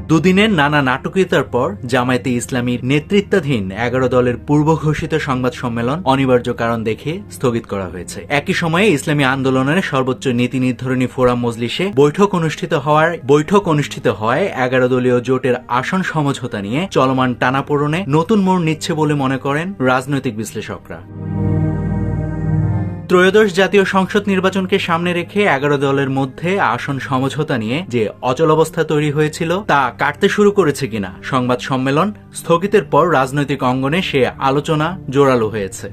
দুদিনের নানা নাটকীয়তার পর জামায়াতে ইসলামীর নেতৃত্বাধীন 11 দলের পূর্ব ঘোষিত সংবাদ সম্মেলন অনিবার্য কারণ দেখে স্থগিত করা হয়েছে। একই সময়ে ইসলামী আন্দোলনের সর্বোচ্চ নীতি নির্ধারণী ফোরাম মজলিসে বৈঠক অনুষ্ঠিত হওয়ায় 11 দলীয় জোটের আসন সমঝোতা নিয়ে চলমান টানাপোড়েনে নতুন মোড় নিচ্ছে বলে মনে করেন রাজনৈতিক বিশ্লেষকরা। ত্রয়োদশ জাতীয় সংসদ নির্বাচনকে সামনে রেখে 11 দলের মধ্যে আসন সমঝোতা নিয়ে যে অচলাবস্থা তৈরি হয়েছিল তা কাটতে শুরু করেছে কিনা সংবাদ সম্মেলন স্থগিতের পর রাজনৈতিক অঙ্গনে সে আলোচনা জোরালো হয়েছে।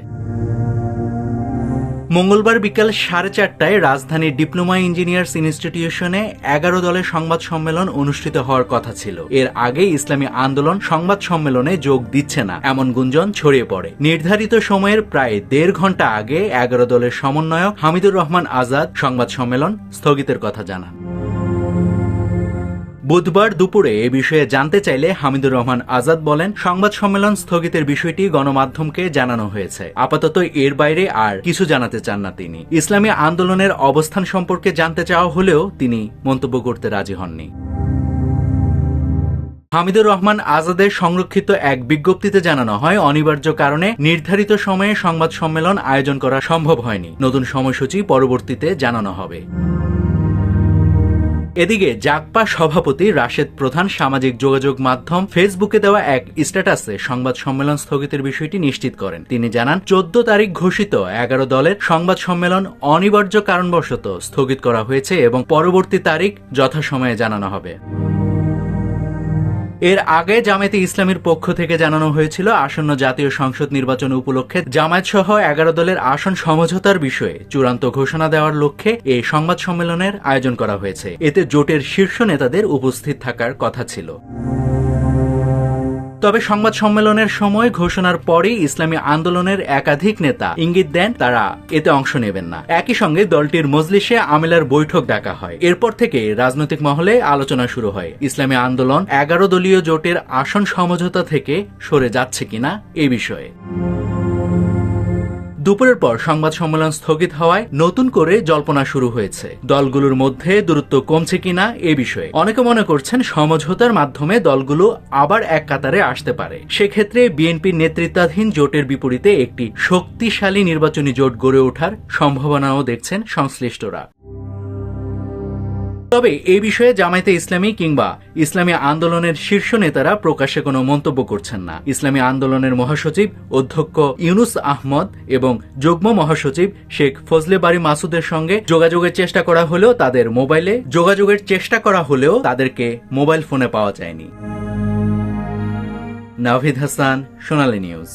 মঙ্গলবার বিকাল 4:30টায় রাজধানীর ডিপ্লোমা ইঞ্জিনিয়ার্স ইনস্টিটিউশনে 11 দলের সংবাদ সম্মেলন অনুষ্ঠিত হওয়ার কথা ছিল। এর আগে ইসলামী আন্দোলন সংবাদ সম্মেলনে যোগ দিচ্ছে না এমন গুঞ্জন ছড়িয়ে পড়ে। নির্ধারিত সময়ের প্রায় 1.5 ঘন্টা আগে 11 দলের সমন্বয়ক হামিদুর রহমান আজাদ সংবাদ সম্মেলন স্থগিতের কথা জানান। বুধবার দুপুরে এ বিষয়ে জানতে চাইলে হামিদুর রহমান আজাদ বলেন, সংবাদ সম্মেলন স্থগিতের বিষয়টি গণমাধ্যমকে জানানো হয়েছে। আপাতত এর বাইরে আর কিছু জানাতে চান না তিনি। ইসলামী আন্দোলনের অবস্থান সম্পর্কে জানতে চাওয়া হলেও তিনি মন্তব্য করতে রাজি হননি। হামিদুর রহমান আজাদের সংরক্ষিত এক বিজ্ঞপ্তিতে জানানো হয়, অনিবার্য কারণে নির্ধারিত সময়ে সংবাদ সম্মেলন আয়োজন করা সম্ভব হয়নি। নতুন সময়সূচি পরবর্তীতে জানানো হবে। এদিকে জাগপা সভাপতি রাশেদ প্রধান সামাজিক যোগাযোগ মাধ্যম ফেসবুকে দেওয়া এক স্ট্যাটাসে সংবাদ সম্মেলন স্থগিতের বিষয়টি নিশ্চিত করেন। তিনি জানান, 14 তারিখ ঘোষিত 11 দলের সংবাদ সম্মেলন অনিবার্য কারণবশত স্থগিত করা হয়েছে এবং পরবর্তী তারিখ যথাসময়ে জানানো হবে। এর আগে জামায়াতে ইসলামীর পক্ষ থেকে জানানো হয়েছিল, আসন্ন জাতীয় সংসদ নির্বাচন উপলক্ষে জামায়াত সহ 11 দলের আসন সমঝোতার বিষয়ে চূড়ান্ত ঘোষণা দেওয়ার লক্ষ্যে এই সংবাদ সম্মেলনের আয়োজন করা হয়েছে। এতে জোটের শীর্ষ নেতাদের উপস্থিত থাকার কথা ছিল। তবে সংবাদ সম্মেলনের সময় ঘোষণার পরেই ইসলামী আন্দোলনের একাধিক নেতা ইঙ্গিত দেন তারা এতে অংশ নেবেন না। একই সঙ্গে দলটির মজলিসে আমিলার বৈঠক ডাকা হয়। এরপর থেকে রাজনৈতিক মহলে আলোচনা শুরু হয় ইসলামী আন্দোলন 11 দলীয় জোটের আসন সমঝোতা থেকে সরে যাচ্ছে কিনা এ বিষয়ে। দুপুরের পর সংবাদ সম্মেলন স্থগিত হওয়ায় নতুন করে জল্পনা শুরু হয়েছে দলগুলোর মধ্যে দূরত্ব কমছে কিনা এ বিষয়ে। অনেকে মনে করছেন সমঝোতার মাধ্যমে দলগুলো আবার এক কাতারে আসতে পারে। সেক্ষেত্রে বিএনপির নেতৃত্বাধীন জোটের বিপরীতে একটি শক্তিশালী নির্বাচনী জোট গড়ে ওঠার সম্ভাবনাও দেখছেন সংশ্লিষ্টরা। তবে এই বিষয়ে জামায়াতে ইসলামী কিংবা ইসলামী আন্দোলনের শীর্ষ নেতারা প্রকাশ্যে কোনো মন্তব্য করছেন না। ইসলামী আন্দোলনের মহাসচিব অধ্যক্ষ ইউনুস আহমদ এবং যুগ্ম মহাসচিব শেখ ফজলে বারী মাসুদের সঙ্গে যোগাযোগের চেষ্টা করা হলেও তাদেরকে মোবাইল ফোনে পাওয়া যায়নি। নাভিদ হাসান, সোনালী নিউজ।